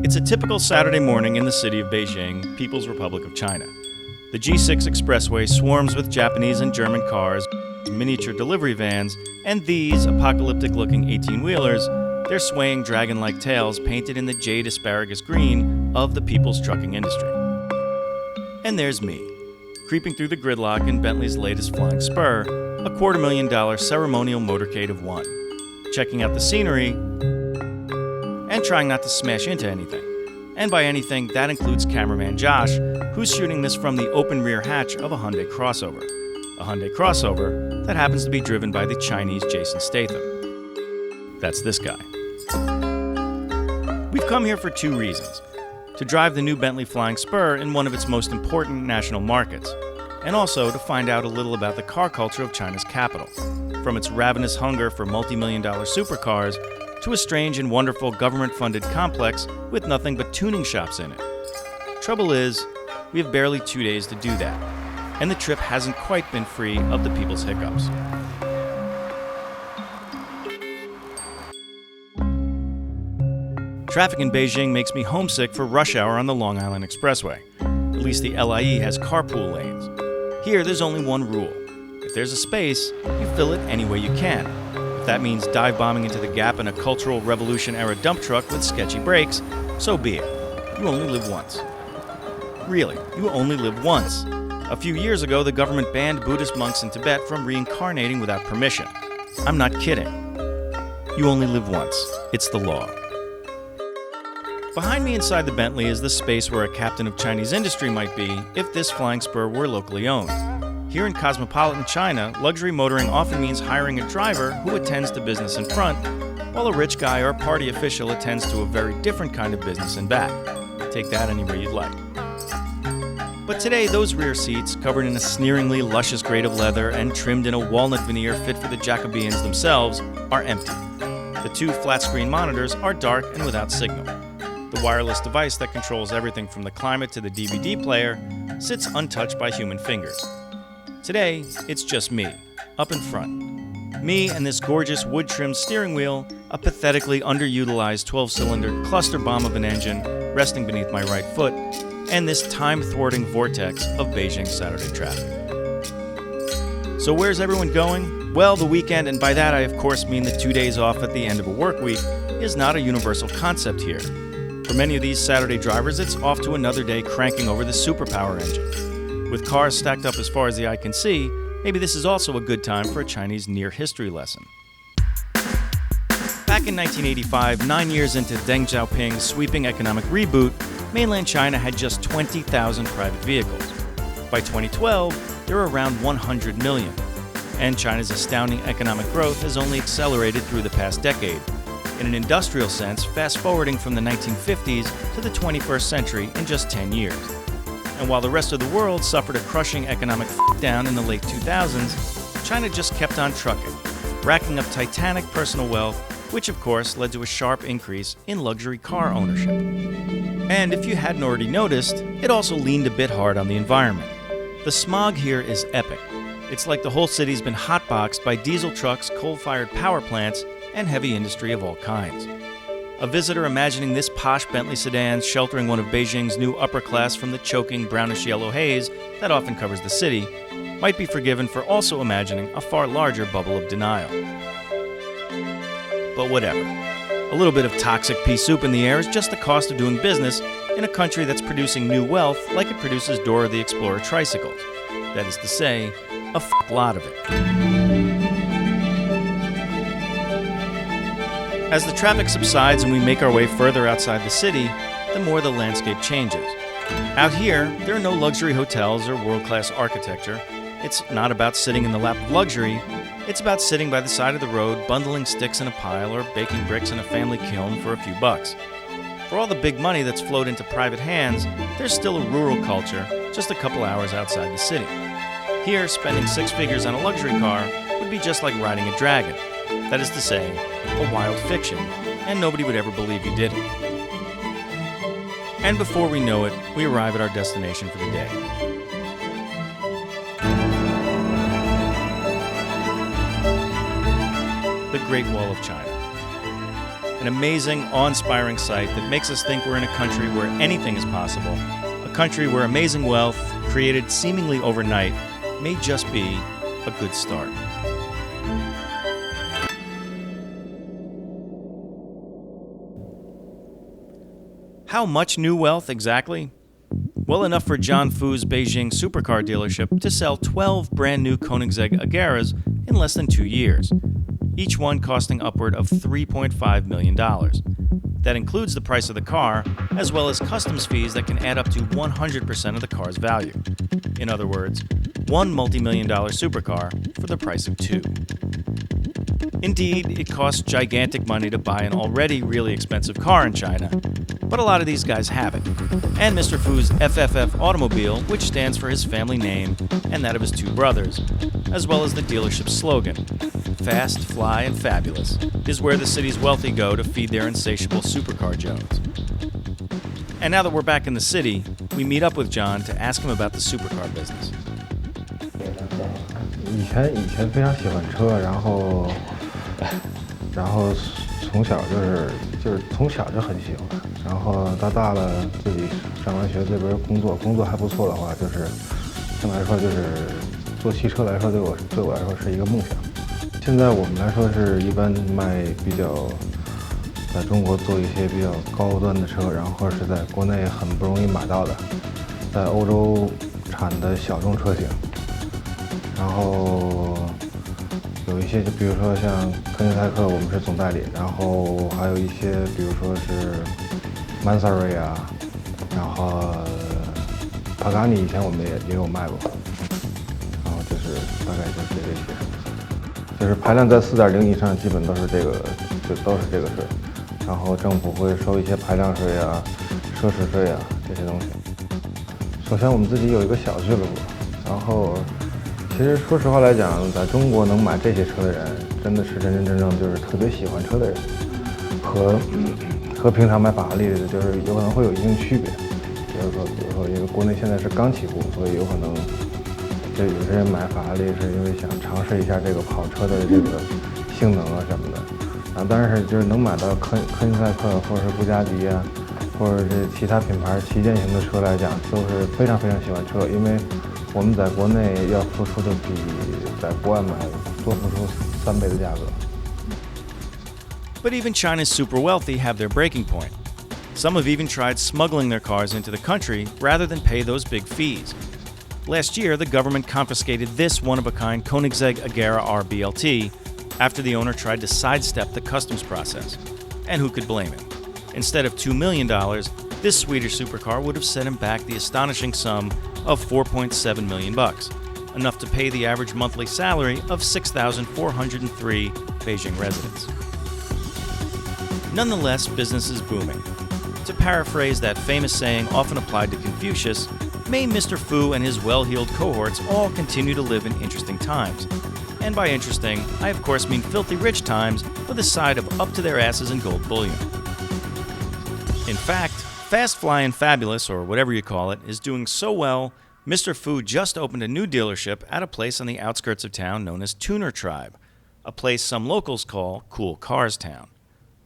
It's a typical Saturday morning in the city of Beijing, People's Republic of China. The G6 expressway swarms with Japanese and German cars, miniature delivery vans, and these apocalyptic-looking 18-wheelers, their swaying dragon-like tails painted in the jade asparagus green of the people's trucking industry. And there's me, creeping through the gridlock in Bentley's latest flying Spur, a $250,000 ceremonial motorcade of one, checking out the scenery and trying not to smash into anything. And by anything, that includes cameraman Josh, who's shooting this from the open rear hatch of a Hyundai crossover. A Hyundai crossover that happens to be driven by the Chinese Jason Statham. That's this guy. We've come here for two reasons. To drive the new Bentley Flying Spur in one of its most important national markets, and also to find out a little about the car culture of China's capital, from its ravenous hunger for multimillion-dollar supercars to a strange and wonderful government-funded complex with nothing but tuning shops in it. Trouble is, we have barely 2 days to do that, and the trip hasn't quite been free of the people's hiccups. Traffic in Beijing makes me homesick for rush hour on the Long Island Expressway. At least the LIE has carpool lanes. Here, there's only one rule. If there's a space, you fill it any way you can. If that means dive-bombing into the gap in a Cultural Revolution-era dump truck with sketchy brakes, so be it. You only live once. Really, you only live once. A few years ago, the government banned Buddhist monks in Tibet from reincarnating without permission. I'm not kidding. You only live once. It's the law. Behind me inside the Bentley is the space where a captain of Chinese industry might be if this flying Spur were locally owned. Here in cosmopolitan China, luxury motoring often means hiring a driver who attends to business in front, while a rich guy or party official attends to a very different kind of business in back. Take that anywhere you'd like. But today, those rear seats, covered in a sneeringly luscious grade of leather and trimmed in a walnut veneer fit for the Jacobeans themselves, are empty. The two flat-screen monitors are dark and without signal. The wireless device that controls everything from the climate to the DVD player sits untouched by human fingers. Today, it's just me, up in front. Me and this gorgeous wood-trimmed steering wheel, a pathetically underutilized 12-cylinder cluster bomb of an engine resting beneath my right foot, and this time-thwarting vortex of Beijing Saturday traffic. So where's everyone going? Well, the weekend, and by that I of course mean the 2 days off at the end of a work week, is not a universal concept here. For many of these Saturday drivers, it's off to another day cranking over the superpower engine. With cars stacked up as far as the eye can see, maybe this is also a good time for a Chinese near history lesson. Back in 1985, 9 years into Deng Xiaoping's sweeping economic reboot, mainland China had just 20,000 private vehicles. By 2012, there were around 100 million. And China's astounding economic growth has only accelerated through the past decade. In an industrial sense, fast-forwarding from the 1950s to the 21st century in just 10 years. And while the rest of the world suffered a crushing economic down in the late 2000s, China just kept on trucking, racking up titanic personal wealth, which of course led to a sharp increase in luxury car ownership. And if you hadn't already noticed, it also leaned a bit hard on the environment. The smog here is epic. It's like the whole city's been hotboxed by diesel trucks, coal-fired power plants, and heavy industry of all kinds. A visitor imagining this posh Bentley sedan sheltering one of Beijing's new upper class from the choking brownish-yellow haze that often covers the city might be forgiven for also imagining a far larger bubble of denial. But whatever. A little bit of toxic pea soup in the air is just the cost of doing business in a country that's producing new wealth like it produces Dora the Explorer tricycles. That is to say, a lot of it. As the traffic subsides and we make our way further outside the city, the more the landscape changes. Out here, there are no luxury hotels or world-class architecture. It's not about sitting in the lap of luxury. It's about sitting by the side of the road, bundling sticks in a pile or baking bricks in a family kiln for a few bucks. For all the big money that's flowed into private hands, there's still a rural culture just a couple hours outside the city. Here, spending 6 figures on a luxury car would be just like riding a dragon. That is to say, a wild fiction, and nobody would ever believe you did it. And before we know it, we arrive at our destination for the day. The Great Wall of China. An amazing, awe-inspiring sight that makes us think we're in a country where anything is possible, a country where amazing wealth, created seemingly overnight, may just be a good start. How much new wealth exactly? Well enough for John Fu's Beijing supercar dealership to sell 12 brand new Koenigsegg Ageras in less than 2 years, each one costing upward of $3.5 million. That includes the price of the car, as well as customs fees that can add up to 100% of the car's value. In other words, one multi-million-dollar supercar for the price of two. Indeed, it costs gigantic money to buy an already really expensive car in China, but a lot of these guys have it. And Mr. Fu's FFF automobile, which stands for his family name and that of his two brothers, as well as the dealership's slogan, Fast, Fly, and Fabulous, is where the city's wealthy go to feed their insatiable supercar Jones. And now that we're back in the city, we meet up with John to ask him about the supercar business. 以前非常喜欢车，然后从小就是从小就很喜欢，然后到大了自己上完学这边工作还不错的话，就是相对来说就是做汽车来说对我来说是一个梦想。现在我们来说是一般卖比较在中国做一些比较高端的车，然后是在国内很不容易买到的，在欧洲产的小众车型。 然后有一些，就比如说像科尼泰克，我们是总代理，然后还有一些，比如说是曼萨瑞啊，然后帕嘎尼以前我们也有卖过，然后就是大概就是这些，就是排量在4.0以上，基本都是这个税，然后政府会收一些排量税啊、奢侈税啊这些东西。首先我们自己有一个小俱乐部，然后。 其实说实话来讲，在中国能买这些车的人，真的是真正就是特别喜欢车的人，和平常买法拉利的，就是有可能会有一定区别。比如说，因为国内现在是刚起步，所以有可能就有些人买法拉利是因为想尝试一下这个跑车的这个性能啊什么的。啊，但是就是能买到科尼泰克或者是布加迪啊，或者是其他品牌旗舰型的车来讲，都是非常喜欢车，因为。 我们在国内要付出的比在国外买多付出3倍的价格。But even China's super wealthy have their breaking point. Some have even tried smuggling their cars into the country rather than pay those big fees. Last year, the government confiscated this one-of-a-kind Koenigsegg Agera R BLT after the owner tried to sidestep the customs process. And who could blame him? Instead of $2 million, this Swedish supercar would have set him back the astonishing sum of $4.7 million, enough to pay the average monthly salary of 6,403 Beijing residents. Nonetheless, business is booming. To paraphrase that famous saying often applied to Confucius, may Mr. Fu and his well-heeled cohorts all continue to live in interesting times. And by interesting, I of course mean filthy rich times with a side of up to their asses in gold bullion. In fact, Fast, Fly, and Fabulous, or whatever you call it, is doing so well, Mr. Fu just opened a new dealership at a place on the outskirts of town known as Tuner Tribe, a place some locals call Cool Cars Town.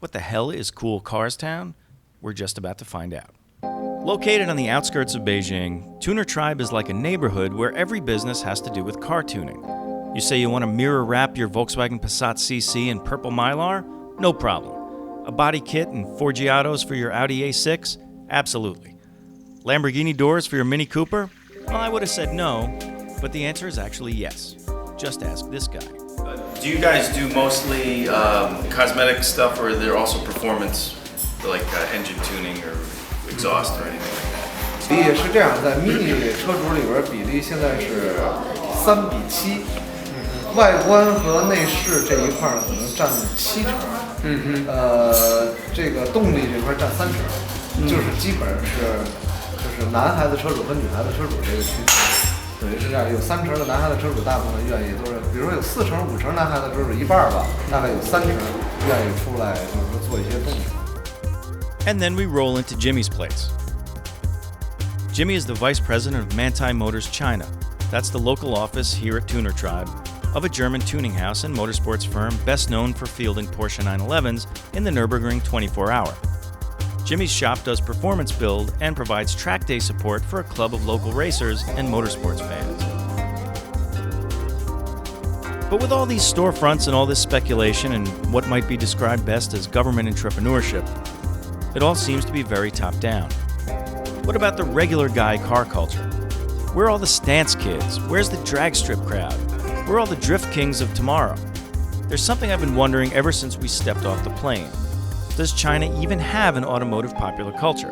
What the hell is Cool Cars Town? We're just about to find out. Located on the outskirts of Beijing, Tuner Tribe is like a neighborhood where every business has to do with car tuning. You say you want to mirror wrap your Volkswagen Passat CC in purple Mylar? No problem. A body kit and Forgiatos for your Audi A6? Absolutely. Lamborghini doors for your Mini Cooper? Well, I would have said no, but the answer is actually yes. Just ask this guy. Do you guys do mostly cosmetic stuff, or are there also performance, like engine tuning or exhaust or anything like that? 比例是这样，在 mini 车主里边比例现在是3:7，外观和内饰这一块可能占7成，这个动力这块占3成。 就是基本上就是男孩子车主和女孩子车主这个区别，等于是这样，有3成的男孩子车主大部分愿意都是，比如说有4成、5成男孩子车主一半吧，大概有3成愿意出来，就是说做一些动作。And then we roll into Jimmy's place. Jimmy is the vice president of Manthai Motors China. That's the local office here at Tuner Tribe, of a German tuning house and motorsports firm best known for fielding Porsche 911s in the Nürburgring 24-hour. Jimmy's shop does performance build and provides track day support for a club of local racers and motorsports fans. But with all these storefronts and all this speculation and what might be described best as government entrepreneurship, it all seems to be very top-down. What about the regular guy car culture? Where are all the stance kids? Where's the drag strip crowd? Where are all the drift kings of tomorrow? There's something I've been wondering ever since we stepped off the plane. Does China even have an automotive popular culture?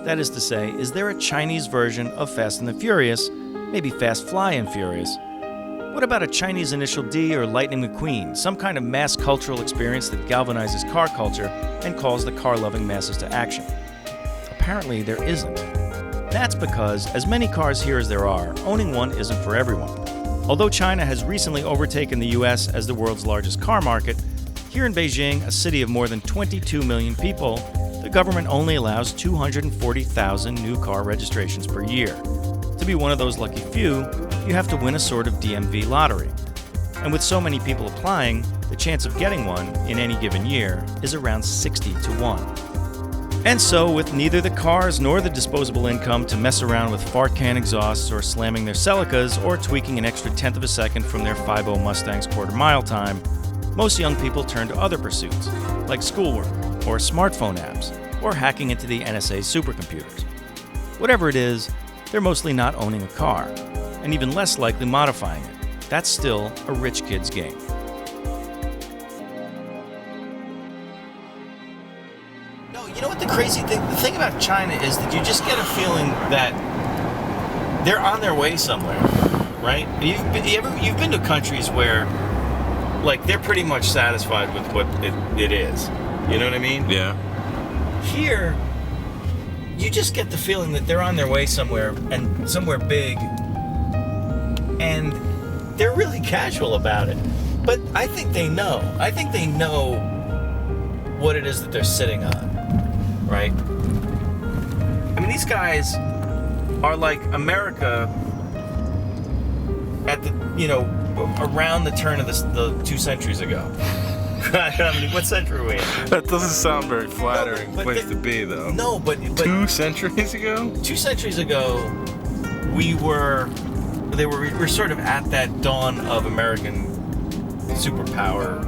That is to say, is there a Chinese version of Fast and the Furious, maybe Fast Fly and Furious? What about a Chinese Initial D or Lightning McQueen, some kind of mass cultural experience that galvanizes car culture and calls the car-loving masses to action? Apparently there isn't. That's because, as many cars here as there are, owning one isn't for everyone. Although China has recently overtaken the US as the world's largest car market, here in Beijing, a city of more than 22 million people, the government only allows 240,000 new car registrations per year. To be one of those lucky few, you have to win a sort of DMV lottery. And with so many people applying, the chance of getting one in any given year is around 60 to 1. And so, with neither the cars nor the disposable income to mess around with fart can exhausts or slamming their Celicas or tweaking an extra tenth of a second from their 5.0 Mustang's quarter-mile time, most young people turn to other pursuits, like schoolwork, or smartphone apps, or hacking into the NSA's supercomputers. Whatever it is, they're mostly not owning a car, and even less likely modifying it. That's still a rich kid's game. No, you know what the crazy thing? The thing about China is that you just get a feeling that they're on their way somewhere, right? You've been to countries where, like, they're pretty much satisfied with what it is. You know what I mean? Yeah. Here, you just get the feeling that they're on their way somewhere, and somewhere big, and they're really casual about it. But I think they know. I think they know what it is that they're sitting on, right? I mean, these guys are like America at the, around the turn of the 2 centuries ago. I mean, what century are we in? That doesn't sound very flattering place to be, though. No, but 2 centuries ago? 2 centuries ago, we were sort of at that dawn of American superpower.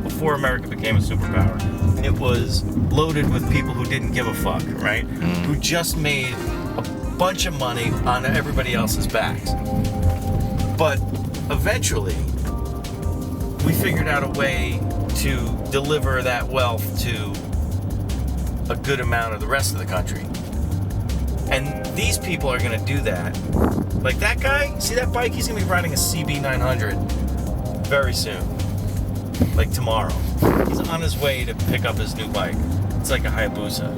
Before America became a superpower, it was loaded with people who didn't give a fuck, right? Who just made a bunch of money on everybody else's backs. But eventually, we figured out a way to deliver that wealth to a good amount of the rest of the country. And these people are going to do that. Like that guy, see that bike? He's going to be riding a CB900 very soon. Like tomorrow. He's on his way to pick up his new bike. It's like a Hayabusa.